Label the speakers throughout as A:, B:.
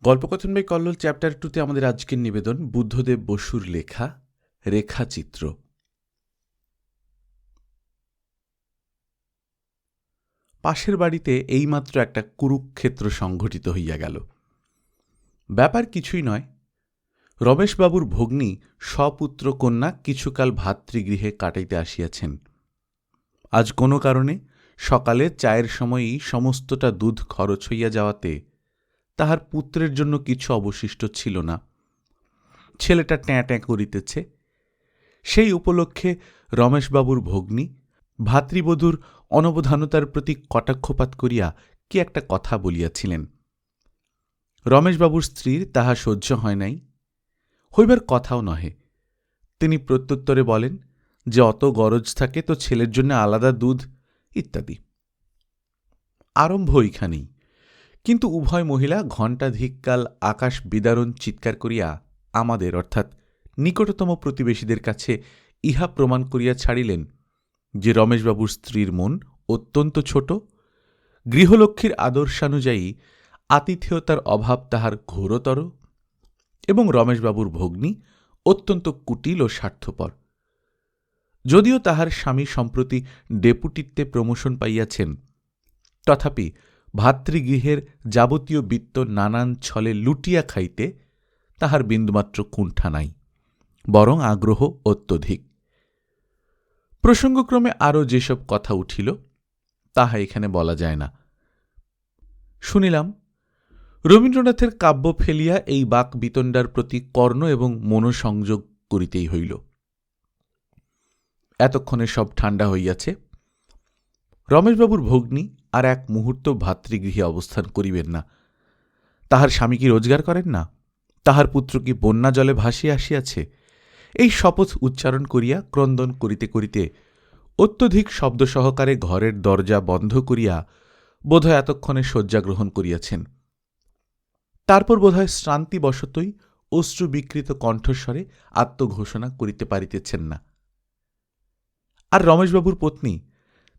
A: গল্পকথন by Kallol chapter 2-তে আমাদের আজকের নিবেদন বুদ্ধদেব বসুর লেখা রেখাচিত্র। পাশের বাড়িতে এইমাত্র একটা কুরুক্ষেত্র সংঘটিত হইয়া গেল। ব্যাপার কিছুই নয়। রমেশবাবুর ভগ্নী স্বপুত্র কন্যা কিছুকাল ভাতৃগৃহে কাটাইতে আসিয়াছেন। আজ কোনো কারণে সকালে চায়ের সময়ই সমস্তটা দুধ খরচ হইয়া যাওয়াতে তাহার পুত্রের জন্য কিছু অবশিষ্ট ছিল না। ছেলেটা ট্যাঁ ট্যাঁ করিতেছে। সেই উপলক্ষে রমেশবাবুর ভগ্নী ভাতৃবধূর অনবধানতার প্রতি কটাক্ষপাত করিয়া কি একটা কথা বলিয়াছিলেন। রমেশবাবুর স্ত্রীর তাহা সহ্য হয় নাই, হইবার কথাও নহে। তিনি প্রত্যুত্তরে বলেন যে অত গরজ থাকে তো ছেলের জন্য আলাদা দুধ ইত্যাদি। আরম্ভ ওইখানেই। কিন্তু উভয় মহিলা ঘণ্টাধিককাল আকাশ বিদারণ চিৎকার করিয়া আমাদের অর্থাৎ নিকটতম প্রতিবেশীদের কাছে ইহা প্রমাণ করিয়া ছাড়িলেন যে রমেশবাবুর স্ত্রীর মন অত্যন্ত ছোট, গৃহলক্ষ্মীর আদর্শানুযায়ী আতিথেয়তার অভাব তাহার ঘোরতর, এবং রমেশবাবুর ভগ্নী অত্যন্ত কুটিল ও স্বার্থপর। যদিও তাহার স্বামী সম্প্রতি ডেপুটিত্বে প্রমোশন পাইয়াছেন, তথাপি ভাতৃগৃহের যাবতীয় বিত্ত নানান ছলে লুটিয়া খাইতে তাহার বিন্দুমাত্র কুণ্ঠা নাই, বরং আগ্রহ অত্যধিক। প্রসঙ্গক্রমে আরও যেসব কথা উঠিল তাহা এখানে বলা যায় না। শুনিলাম রবীন্দ্রনাথের কাব্য ফেলিয়া এই বাক বিতণ্ডার প্রতি কর্ণ এবং মনোসংযোগ করিতেই হইল। এতক্ষণে সব ঠান্ডা হইয়াছে। রমেশবাবুর ভগ্নী আর এক মুহূর্ত ভাতৃগৃহে অবস্থান করিবেন না। তাহার স্বামী কি রোজগার করেন না? তাহার পুত্র কি বন্যা জলে ভাসিয়া আসিয়াছে? এই শপথ উচ্চারণ করিয়া ক্রন্দন করিতে করিতে অত্যধিক শব্দ সহকারে ঘরের দরজা বন্ধ করিয়া বোধহয় এতক্ষণে শয্যা গ্রহণ করিয়াছেন। তারপর বোধহয় শ্রান্তিবশতই অশ্রুবিকৃত কণ্ঠস্বরে আত্মঘোষণা করিতে পারিতেছেন না। আর রমেশবাবুর পত্নী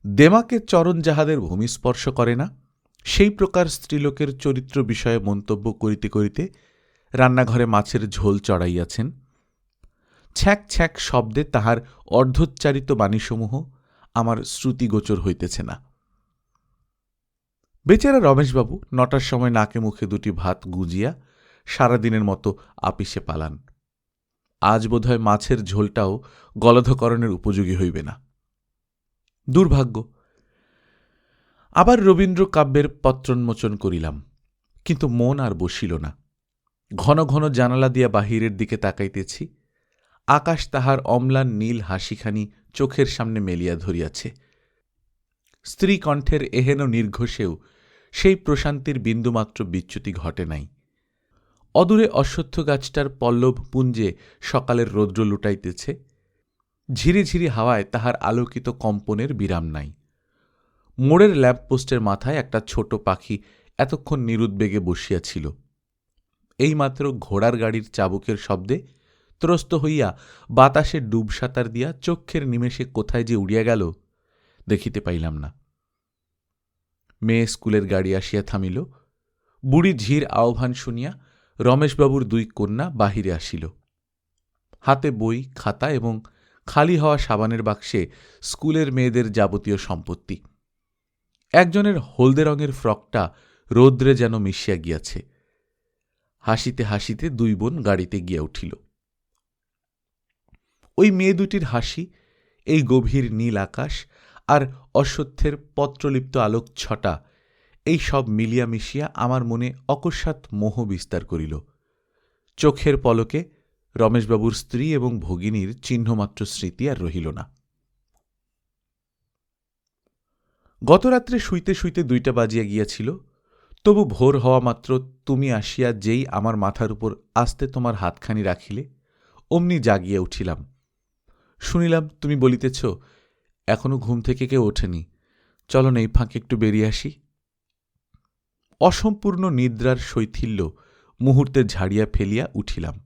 A: দেমাকে চরণ যাহাদের ভূমিস্পর্শ করে না, সেই প্রকার স্ত্রীলোকের চরিত্র বিষয়ে মন্তব্য করিতে করিতে রান্নাঘরে মাছের ঝোল চড়াইয়াছেন। ছ্যাঁক ছ্যাঁক শব্দে তাহার অর্ধোচ্চারিত বাণীসমূহ আমার শ্রুতিগোচর হইতেছে না। বেচারা রমেশবাবু 9টার সময় নাকে মুখে দুটি ভাত গুজিয়া সারাদিনের মতো আপিসে পালান। আজ বোধহয় মাছের ঝোলটাও গলধকরণের উপযোগী হইবে না। দুর্ভাগ্য। আবার রবীন্দ্র কাব্যের পত্রোন্মোচন করিলাম, কিন্তু মন আর বসিল না। ঘন ঘন জানালা দিয়া বাহিরের দিকে তাকাইতেছি। আকাশ তাহার অম্লান নীল হাসিখানি চোখের সামনে মেলিয়া ধরিয়াছে। স্ত্রী কণ্ঠের এহেন নির্ঘোষেও সেই প্রশান্তির বিন্দুমাত্র বিচ্যুতি ঘটে নাই। অদূরে অশ্বত্থ গাছটার পল্লব পুঞ্জে সকালের রৌদ্র লুটাইতেছে। ঝিরি ঝিরি হাওয়ায় তাহার আলোকিত কম্পনের বিরাম নাই। মোড়ের ল্যাম্পপোস্টের মাথায় একটা ছোট পাখি এতক্ষণ নিরুদ্বেগে বসিয়াছিল। এইমাত্র ঘোড়ার গাড়ির চাবুকের শব্দে ত্রস্ত হইয়া বাতাসে ডুবসাঁতার দিয়া চক্ষের নিমেষে কোথায় যে উড়িয়া গেল দেখিতে পাইলাম না। মেয়ে স্কুলের গাড়ি আসিয়া থামিল। বুড়ি ঝির আহ্বান শুনিয়া রমেশবাবুর 2 কন্যা বাহিরে আসিল। হাতে বই, খাতা এবং খালি হওয়া সাবানের বাক্সে স্কুলের মেয়েদের যাবতীয় সম্পত্তি। একজনের হলদে রঙের ফ্রকটা রৌদ্রে যেন মিশিয়া গিয়াছে। হাসিতে হাসিতে 2 বোন গাড়িতে গিয়া উঠিল। ওই মেয়ে দুটির হাসি, এই গভীর নীল আকাশ আর অশ্বত্থের পত্রলিপ্ত আলোক ছটা, এই সব মিলিয়া মিশিয়া আমার মনে অকস্মাৎ মোহ বিস্তার করিল। চোখের পলকে রমেশবাবুর স্ত্রী এবং ভগিনীর চিহ্নমাত্র স্মৃতি আর রহিল না। গতরাত্রে শুইতে শুইতে 2টা বাজিয়া গিয়াছিল। তবু ভোর হওয়া মাত্র তুমি আসিয়া যেই আমার মাথার উপর আস্তে তোমার হাতখানি রাখিলে, অমনি জাগিয়া উঠিলাম। শুনিলাম তুমি বলিতেছ, এখনো ঘুম থেকে কেউ ওঠেনি, চলো না এই ফাঁকে একটু বেরিয়ে আসি। অসম্পূর্ণ নিদ্রার শৈথিল্য মুহূর্তে ঝাড়িয়া ফেলিয়া উঠিলাম।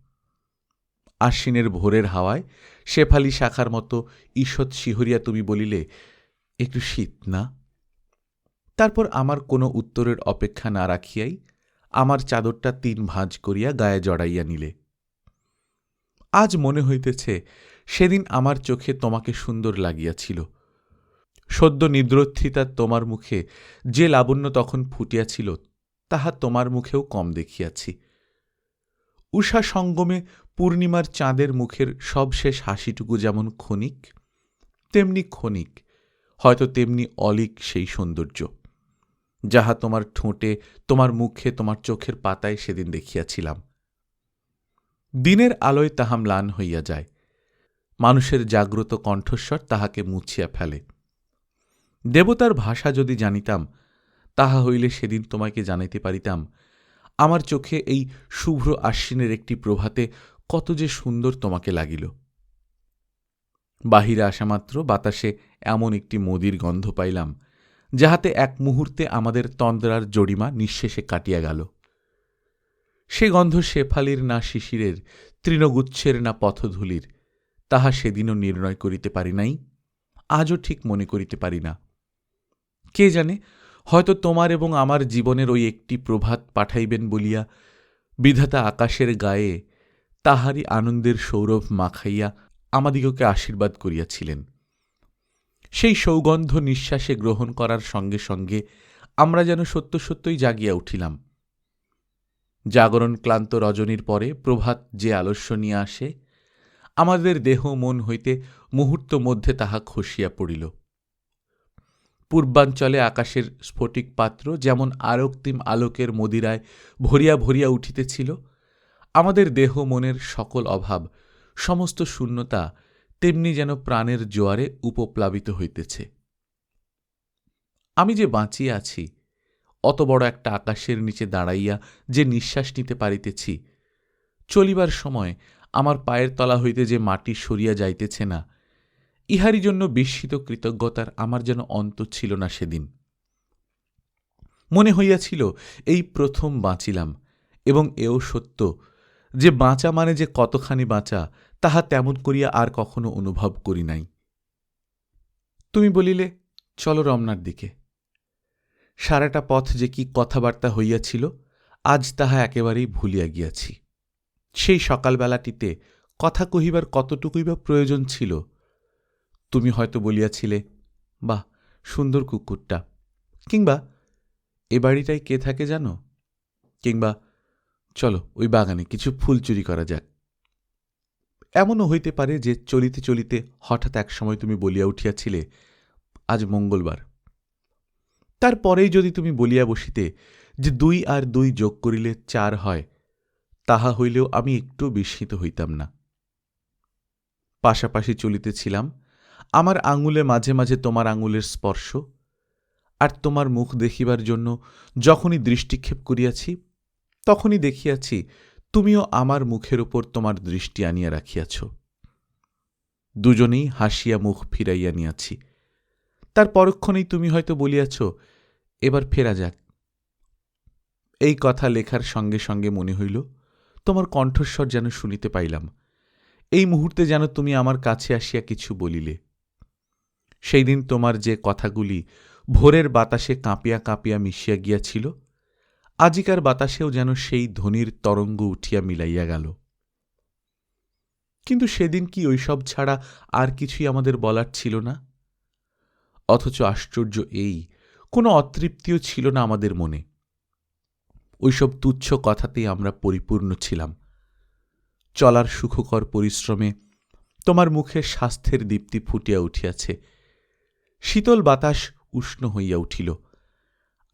A: আশ্বিনের ভোরের হাওয়ায় শেফালি শাখার মতো ঈষৎ শিহরিয়া তুমি বলিলে, একটু শীত না? তারপর আমার কোনো উত্তরের অপেক্ষা না রাখিয়াই আমার চাদরটা 3 ভাঁজ করিয়া গায়ে জড়াইয়া নিলে। আজ মনে হইতেছে সেদিন আমার চোখে তোমাকে সুন্দর লাগিয়াছিল। সদ্য নিদ্রোত্থিতা তোমার মুখে যে লাবণ্য তখন ফুটিয়াছিল তাহা তোমার মুখেও কম দেখিয়াছি। উষা সঙ্গমে পূর্ণিমার চাঁদের মুখের সবশেষ হাসিটুকু যেমন ক্ষণিক, তেমনি ক্ষণিক, হয়তো তেমনি অলীক সেই সৌন্দর্য, যাহা তোমার ঠোঁটে, তোমার মুখে, তোমার চোখের পাতায় সেদিন দেখিয়াছিলাম। দিনের আলোয় তাহা ম্লান হইয়া যায়, মানুষের জাগ্রত কণ্ঠস্বর তাহাকে মুছিয়া ফেলে। দেবতার ভাষা যদি জানিতাম, তাহা হইলে সেদিন তোমাকে জানাইতে পারিতাম আমার চোখে এই শুভ্র আশ্বিনের একটি প্রভাতে কত যে সুন্দর তোমাকে লাগিল। বাহিরে আসামাত্র বাতাসে এমন একটি মদির গন্ধ পাইলাম, যাহাতে এক মুহূর্তে আমাদের তন্দ্রার জরিমা নিঃশেষে কাটিয়া গেল। সে গন্ধ শেফালির না শিশিরের, তৃণগুচ্ছের না পথধূলির, তাহা সেদিনও নির্ণয় করিতে পারি নাই, আজও ঠিক মনে করিতে পারি না। কে জানে, হয়তো তোমার এবং আমার জীবনের ওই একটি প্রভাত পাঠাইবেন বলিয়া বিধাতা আকাশের গায়ে তাহারই আনন্দের সৌরভ মাখাইয়া আমাদিগকে আশীর্বাদ করিয়াছিলেন। সেই সৌগন্ধ নিঃশ্বাসে গ্রহণ করার সঙ্গে সঙ্গে আমরা যেন সত্য সত্যই জাগিয়া উঠিলাম। জাগরণ ক্লান্ত রজনীর পরে প্রভাত যে আলস্য নিয়ে আসে, আমাদের দেহ মন হইতে মুহূর্ত মধ্যে তাহা খসিয়া পড়িল। পূর্বাঞ্চলে আকাশের স্ফটিক পাত্র যেমন আরক্তিম আলোকের মদিরায় ভরিয়া ভরিয়া উঠিতেছিল, আমাদের দেহ মনের সকল অভাব, সমস্ত শূন্যতা তেমনি যেন প্রাণের জোয়ারে উপপ্লাবিত হইতেছে। আমি যে বাঁচিয়া আছি, অত বড় একটা আকাশের নিচে দাঁড়াইয়া যে নিঃশ্বাস নিতে পারিতেছি, চলিবার সময় আমার পায়ের তলা হইতে যে মাটি সরিয়া যাইতেছে না, ইহারই জন্য বিস্মিত কৃতজ্ঞতার আমার যেন অন্ত ছিল না সেদিন। মনে হইয়াছিল এই প্রথম বাঁচিলাম, এবং এও সত্য যে বাঁচা মানে যে কতখানি বাঁচা তাহা তেমন করিয়া আর কখনো অনুভব করি নাই। তুমি বলিলে, চলো রমনার দিকে। সারাটা পথ যে কি কথাবার্তা হইয়াছিল, আজ তাহা একেবারেই ভুলিয়া গিয়াছি। সেই সকালবেলাটিতে কথা কহিবার কতটুকুই বা প্রয়োজন ছিল। তুমি হয়তো বলিয়াছিলে, বাহ, সুন্দর কুকুরটা, কিংবা এ বাড়িটায় কে থাকে জানো, কিংবা চলো ওই বাগানে কিছু ফুল চুরি করা যাক। এমনও হইতে পারে যে চলিতে চলিতে হঠাৎ এক সময় তুমি বলিয়া উঠিয়াছিলে, আজ মঙ্গলবার। তারপরেই যদি তুমি বলিয়া বসিতে যে 2 আর 2 যোগ করিলে 4 হয়, তাহা হইলেও আমি একটু বিস্মিত হইতাম না। পাশাপাশি চলিতেছিলাম, আমার আঙুলে মাঝে মাঝে তোমার আঙুলের স্পর্শ, আর তোমার মুখ দেখিবার জন্য যখনই দৃষ্টিক্ষেপ করিয়াছি, তখনই দেখিয়াছি তুমিও আমার মুখের উপর তোমার দৃষ্টি আনিয়া রাখিয়াছ। দুজনেই হাসিয়া মুখ ফিরাইয়া নিয়াছি। তার পরক্ষণেই তুমি হয়তো বলিয়াছ, এবার ফেরা যাক। এই কথা লেখার সঙ্গে সঙ্গে মনে হইল তোমার কণ্ঠস্বর যেন শুনিতে পাইলাম। এই মুহূর্তে যেন তুমি আমার কাছে আসিয়া কিছু বলিলে। সেই দিন তোমার যে কথাগুলি ভোরের বাতাসে কাঁপিয়া কাঁপিয়া মিশিয়া গিয়াছিল, আজিকার বাতাসেও যেন সেই ধ্বনির তরঙ্গ উঠিয়া মিলাইয়া গেল। কিন্তু সেদিন কি ওইসব ছাড়া আর কিছুই আমাদের বলার ছিল না? অথচ আশ্চর্য এই, কোনো অতৃপ্তিও ছিল না আমাদের মনে। ওইসব তুচ্ছ কথাতেই আমরা পরিপূর্ণ ছিলাম। চলার সুখকর পরিশ্রমে তোমার মুখে স্বাস্থ্যের দীপ্তি ফুটিয়া উঠিয়াছে। শীতল বাতাস উষ্ণ হইয়া উঠিল।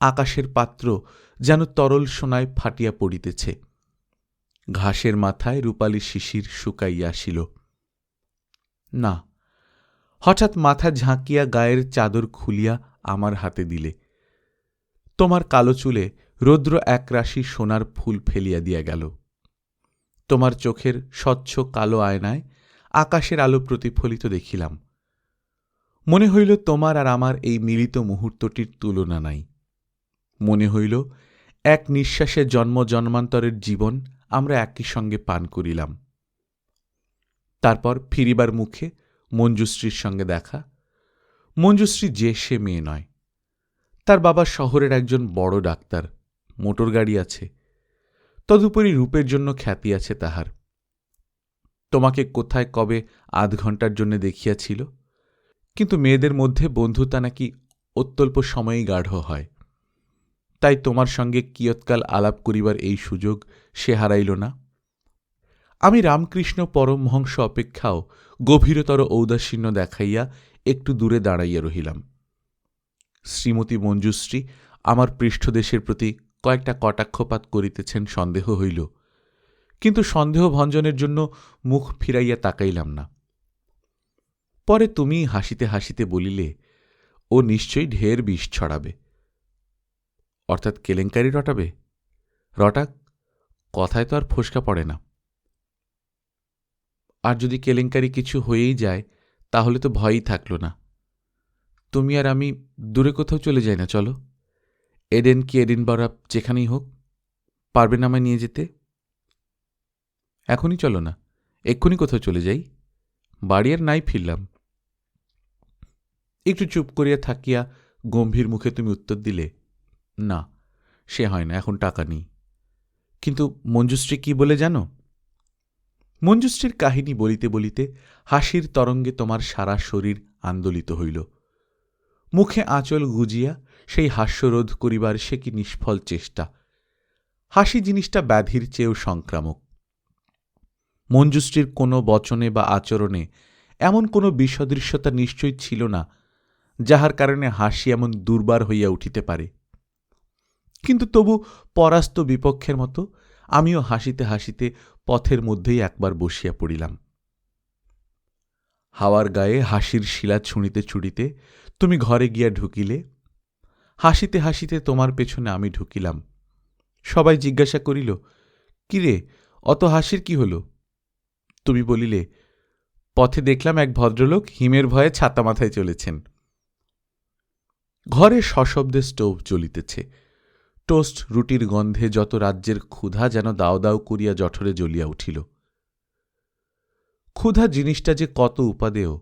A: আকাশের পাত্র যেন তরল সোনায় ফাটিয়া পড়িতেছে। ঘাসের মাথায় রূপালী শিশির শুকাইয়া আসিল। না, হঠাৎ মাথা ঝাঁকিয়া গায়ের চাদর খুলিয়া আমার হাতে দিলে। তোমার কালো চুলে রৌদ্র একরাশি সোনার ফুল ফেলিয়া দিয়া গেল। তোমার চোখের স্বচ্ছ কালো আয়নায় আকাশের আলো প্রতিফলিত দেখিলাম। মনে হইল তোমার আর আমার এই মিলিত মুহূর্তটির তুলনা নাই। মনে হইল এক নিঃশ্বাসে জন্ম জন্মান্তরের জীবন আমরা একই সঙ্গে পান করিলাম। তারপর ফিরিবার মুখে মঞ্জুশ্রীর সঙ্গে দেখা। মঞ্জুশ্রী যে সে মেয়ে নয়। তার বাবা শহরের একজন বড় ডাক্তার, মোটর গাড়ি আছে, তদুপরি রূপের জন্য খ্যাতি আছে তাহার। তোমাকে কোথায় কবে আধ ঘণ্টার জন্য দেখিয়াছিল, কিন্তু মেয়েদের মধ্যে বন্ধুতা নাকি অত্যল্প সময়েই গাঢ় হয়। তাই তোমার সঙ্গে কিয়ৎকাল আলাপ করিবার এই সুযোগ সে হারাইল না। আমি রামকৃষ্ণ পরমহংস অপেক্ষাও গভীরতর ঔদাসীন্য দেখাইয়া একটু দূরে দাঁড়াইয়া রহিলাম। শ্রীমতী মঞ্জুশ্রী আমার পৃষ্ঠদেশের প্রতি কয়েকটা কটাক্ষপাত করিতেছেন সন্দেহ হইল, কিন্তু সন্দেহ ভঞ্জনের জন্য মুখ ফিরাইয়া তাকাইলাম না। পরে তুমি হাসিতে হাসিতে বলিলে, ও নিশ্চয়ই ঢের বিষ ছড়াবে, অর্থাৎ কেলেঙ্কারি রটাবে। রটাক, কথায় তো আর ফোসকা পড়ে না। আর যদি কেলেঙ্কারি কিছু হয়েই যায় তাহলে তো ভয়ই থাকল না। তুমি আর আমি দূরে কোথাও চলে যাই না, চলো। এডেন কি এডিনবরা, যেখানেই হোক। পারবে না আমায় নিয়ে যেতে? এখনই চলো না, এক্ষুনি কোথাও চলে যাই। বাড়ি আর নাই ফিরলাম। একটু চুপ করিয়া থাকিয়া গম্ভীর মুখে তুমি উত্তর দিলে, না, সে হয় না, এখন টাকা নেই। কিন্তু মঞ্জুশ্রী কি বলে জানো? মঞ্জুশ্রীর কাহিনী বলিতে বলিতে হাসির তরঙ্গে তোমার সারা শরীর আন্দোলিত হইল। মুখে আঁচল গুজিয়া সেই হাস্যরোধ করিবার সে কি নিষ্ফল চেষ্টা। হাসি জিনিসটা ব্যাধির চেয়েও সংক্রামক। মঞ্জুশ্রীর কোনো বচনে বা আচরণে এমন কোনো বিসদৃশ্যতা নিশ্চয়ই ছিল না যাহার কারণে হাসি এমন দুর্বার হইয়া উঠিতে পারে। কিন্তু তবু পরাস্ত বিপক্ষের মতো আমিও হাসিতে হাসিতে পথের মধ্যেই একবার বসিয়া পড়িলাম। হাওয়ার গায়ে হাসির শিলা ছুঁড়িতে ছুঁড়িতে তুমি ঘরে গিয়া ঢুকিলে। হাসিতে হাসিতে তোমার পেছনে আমি ঢুকিলাম। সবাই জিজ্ঞাসা করিল, কিরে, অত হাসির কি হল? তুমি বলিলে, পথে দেখলাম এক ভদ্রলোক হিমের ভয়ে ছাতা মাথায় চলেছেন। ঘরে সশব্দে স্টোভ জ্বলিতেছে। টোস্ট রুটির গন্ধে যত রাজ্যের ক্ষুধা যেন দাও দাও করিয়া জঠরে জ্বলিয়া উঠিল। ক্ষুধা জিনিসটা যে কত উপাদেয়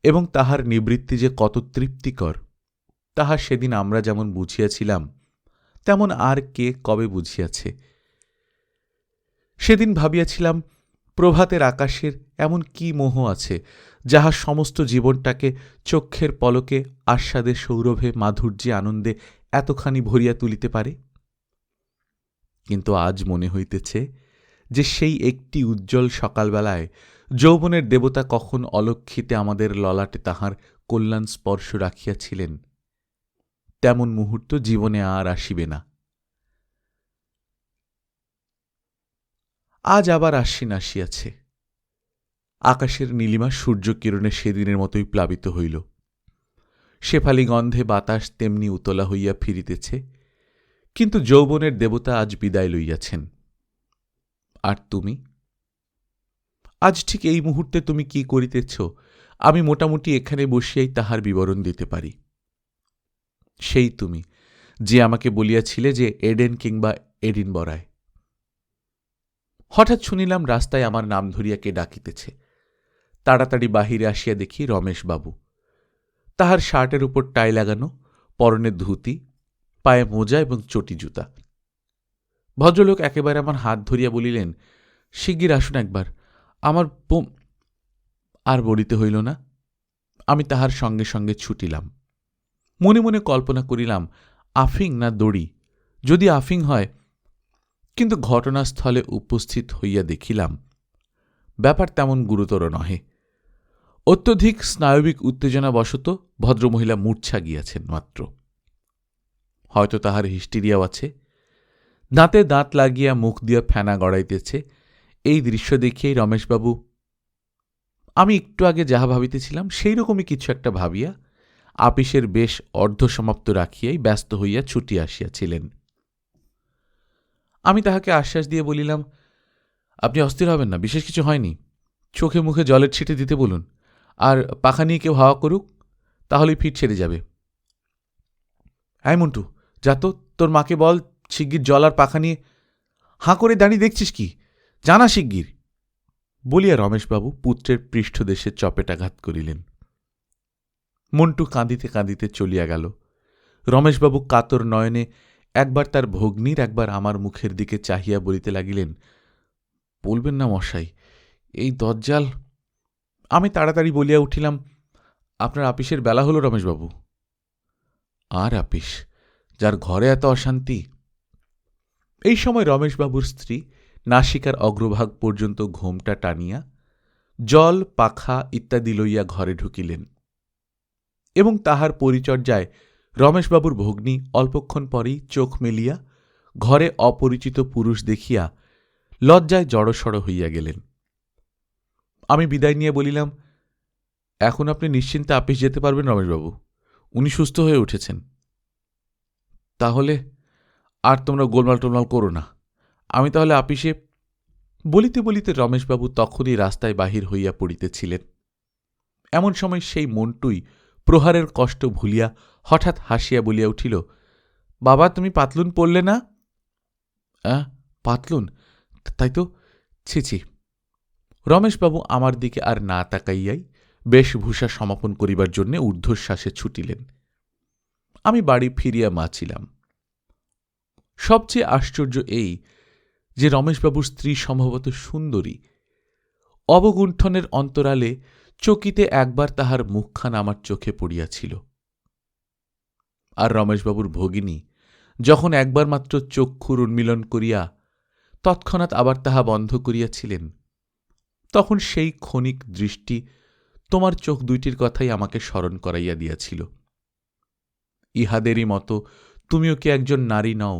A: এবং তাহার নিবৃত্তি যে কত তৃপ্তিকর, তাহা সেদিন আমরা যেমন বুঝিয়াছিলাম তেমন আর কে কবে বুঝিয়াছে। সেদিন ভাবিয়াছিলাম, প্রভাতের আকাশের এমন কি মোহ আছে যাহা সমস্ত জীবনটাকে চক্ষের পলকে আস্বাদে সৌরভে মাধুর্যে আনন্দে এতখানি ভরিয়া তুলিতে পারে। কিন্তু আজ মনে হইতেছে যে সেই একটি উজ্জ্বল সকালবেলায় যৌবনের দেবতা কখন অলক্ষিতে আমাদের ললাটে তাহার কল্যাণ স্পর্শ রাখিয়াছিলেন, তেমন মুহূর্ত জীবনে আর আসিবে না। আজ আবার আশ্বিন আসিয়াছে। আকাশের নীলিমা সূর্যকিরণে সেদিনের মতোই প্লাবিত হইল। শেফালি গন্ধে বাতাস তেমনি উতলা হইয়া ফিরিতেছে, কিন্তু যৌবনের দেবতা আজ বিদায় লইয়াছেন। আর তুমি আজ ঠিক এই মুহূর্তে তুমি কি করিতেছ, আমি মোটামুটি এখানে বসিয়াই তাহার বিবরণ দিতে পারি। সেই তুমি যে আমাকে বলিয়াছিলে যে এডেন কিংবা এডিনবরায়। হঠাৎ শুনিলাম রাস্তায় আমার নাম ধরিয়া কে ডাকিতেছে। তাড়াতাড়ি বাহিরে আসিয়া দেখি রমেশবাবু। তাহার শার্টের উপর টাই লাগানো, পরনে ধুতি, পায়ে মোজা এবং চটি জুতা। ভদ্রলোক একেবারে আমার হাত ধরিয়া বলিলেন, শিগগির আসুন একবার, আমার আর বলিতে হইল না। আমি তাহার সঙ্গে সঙ্গে ছুটিলাম। মনে মনে কল্পনা করিলাম, আফিং না দড়ি, যদি আফিং হয়। কিন্তু ঘটনাস্থলে উপস্থিত হইয়া দেখিলাম ব্যাপার তেমন গুরুতর নহে। অত্যধিক স্নায়বিক উত্তেজনাবশত ভদ্রমহিলা মূর্ছা গিয়াছেন মাত্র। হয়তো তাহার হিস্টিরিয়াও আছে। দাঁতে দাঁত লাগিয়া মুখ দিয়া ফেনা গড়াইতেছে। এই দৃশ্য দেখিয়াই রমেশবাবু, আমি একটু আগে যাহা ভাবিতেছিলাম সেই রকমই কিছু একটা ভাবিয়া আপিসের বেশ অর্ধসমাপ্ত রাখিয়াই ব্যস্ত হইয়া ছুটি আসিয়াছিলেন। আমি তাহাকে আশ্বাস দিয়ে বলিলাম, আপনি অস্থির হবেন না, বিশেষ কিছু হয়নি। চোখে মুখে জলের ছিটে দিতে বলুন, আর পাখা নিয়ে কেউ হাওয়া করুক, তাহলেই ফিট ছেড়ে যাবে। মন্টু, যা তো, তোর মাকে বল শিগগির জল আর পাখা নিয়ে। হাঁ করে দাঁড়িয়ে দেখছিস কি, জানা শিগগির বলিয়া রমেশবাবু পুত্রের পৃষ্ঠদেশে চপেটাঘাত করিলেন। মন্টু কাঁদিতে কাঁদিতে চলিয়া গেল। রমেশবাবু কাতর নয়নে একবার তার ভগ্নীর, একবার আমার মুখের দিকে চাহিয়া বলিতে লাগিলেন, বলবেন না মশাই, এই দজ্জাল। আমি তাড়াতাড়ি বলিয়া উঠিলাম, আপনার আপিসের বেলা হল রমেশবাবু। আর আপিস, যার ঘরে এত অশান্তি। এই সময় রমেশবাবুর স্ত্রী নাসিকার অগ্রভাগ পর্যন্ত ঘোমটা টানিয়া জল, পাখা ইত্যাদি লইয়া ঘরে ঢুকিলেন, এবং তাহার পরিচর্যায় রমেশবাবুর ভগ্নী অল্পক্ষণ পরেই চোখ মেলিয়া ঘরে অপরিচিত পুরুষ দেখিয়া লজ্জায় জড়সড় হইয়া গেলেন। আমি বিদায় নিয়ে বলিলাম, এখন আপনি নিশ্চিন্তে আপিস যেতে পারবেন রমেশবাবু, উনি সুস্থ হয়ে উঠেছেন। তাহলে আর তোমরা গোলমাল টোলমাল করো না, আমি তাহলে আপিসে। বলিতে বলিতে রমেশবাবু তখনই রাস্তায় বাহির হইয়া পড়িতেছিলেন। এমন সময় সেই মন্টুই প্রহারের কষ্ট ভুলিয়া হঠাৎ হাসিয়া বলিয়া উঠিল, বাবা, তুমি পাতলুন পরলে না? পাতলুন? তাই তো, ছি ছি। রমেশবাবু আমার দিকে আর না তাকাইয়াই বেশভূষা সমাপন করিবার জন্য ঊর্ধ্বশ্বাসে ছুটিলেন। আমি বাড়ি ফিরিয়া মাছিলাম। সবচেয়ে আশ্চর্য এই যে রমেশবাবুর স্ত্রী সম্ভবত সুন্দরী। অবগুণ্ঠনের অন্তরালে চকিতে একবার তাহার মুখখান আমার চোখে পড়িয়াছিল। আর রমেশবাবুর ভগিনী যখন একবার মাত্র চক্ষুর উন্মীলন করিয়া তৎক্ষণাৎ আবার তাহা বন্ধ করিয়াছিলেন, তখন সেই ক্ষণিক দৃষ্টি তোমার চোখ দুইটির কথাই আমাকে স্মরণ করাইয়া দিয়াছিল। ইহাদেরই মতো তুমিও কি একজন নারী নও?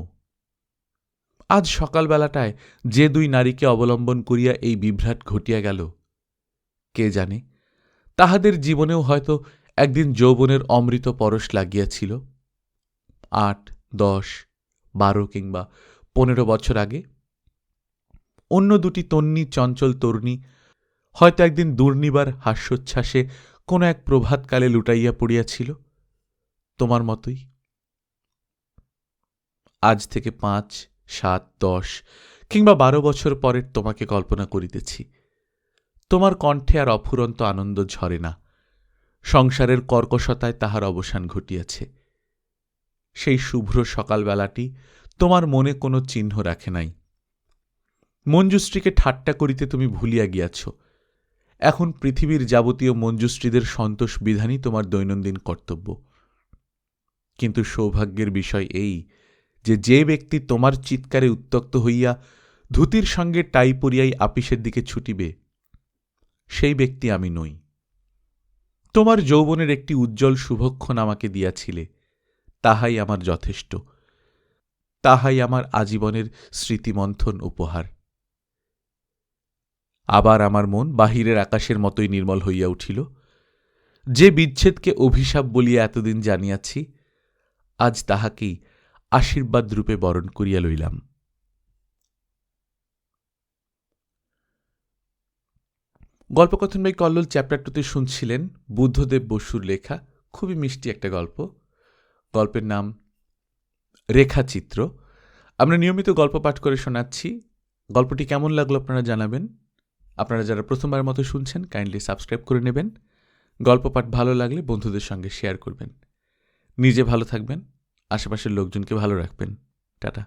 A: আজ সকালবেলাটায় যে দুই নারীকে অবলম্বন করিয়া এই বিভ্রাট ঘটিয়া গেল, কে জানে তাহাদের জীবনেও হয়তো একদিন যৌবনের অমৃত পরশ লাগিয়াছিল। 8, 10, 12 কিংবা 15 বছর আগে অন্য দুটি তন্বী চঞ্চল তরুণী হয়তো একদিন দুর্নিবার হাস্যোচ্ছ্বাসে কোনো এক প্রভাতকালে লুটাইয়া পড়িয়াছিল, তোমার মতোই। আজ থেকে 5, 7, 10 কিংবা 12 বছর পরের তোমাকে কল্পনা করিতেছি। তোমার কণ্ঠে আর অফুরন্ত আনন্দ ঝরে না, সংসারের কর্কশতায় তাহার অবসান ঘটিয়াছে। সেই শুভ্র সকালবেলাটি তোমার মনে কোনো চিহ্ন রাখে নাই। মঞ্জুশ্রীকে ঠাট্টা করিতে তুমি ভুলিয়া গিয়াছ। এখন পৃথিবীর যাবতীয় মঞ্জুশ্রীদের সন্তোষ বিধানই তোমার দৈনন্দিন কর্তব্য। কিন্তু সৌভাগ্যের বিষয় এই যে ব্যক্তি তোমার চিৎকারে উত্ত্যক্ত হইয়া ধুতির সঙ্গে টাই পরিয়াই আপিসের দিকে ছুটিবে, সেই ব্যক্তি আমি নই। তোমার যৌবনের একটি উজ্জ্বল শুভক্ষণ আমাকে দিয়াছিলে, তাহাই আমার যথেষ্ট, তাহাই আমার আজীবনের স্মৃতিমন্থন উপহার। আবার আমার মন বাহিরের আকাশের মতোই নির্মল হইয়া উঠিল। যে বিচ্ছেদকে অভিশাপ বলিয়া এতদিন জানিয়াছি, আজ তাহাকেই আশীর্বাদ রূপে বরণ করিয়া লইলাম। গল্পকথন বাই কল্লোল চ্যাপ্টার 2তে শুনছিলেন বুদ্ধদেব বসুর লেখা খুবই মিষ্টি একটা গল্প। গল্পের নাম রেখাচিত্র। আমরা নিয়মিত গল্প পাঠ করে শোনাচ্ছি। গল্পটি কেমন লাগলো আপনারা জানাবেন। আপনারা যারা প্রথমবার মতো শুনছেন, কাইন্ডলি সাবস্ক্রাইব করে নেবেন। গল্প পাঠ ভালো লাগলে বন্ধুদের সঙ্গে শেয়ার করবেন। নিজে ভালো থাকবেন, আশেপাশের লোকজনকে ভালো রাখবেন। টাটা।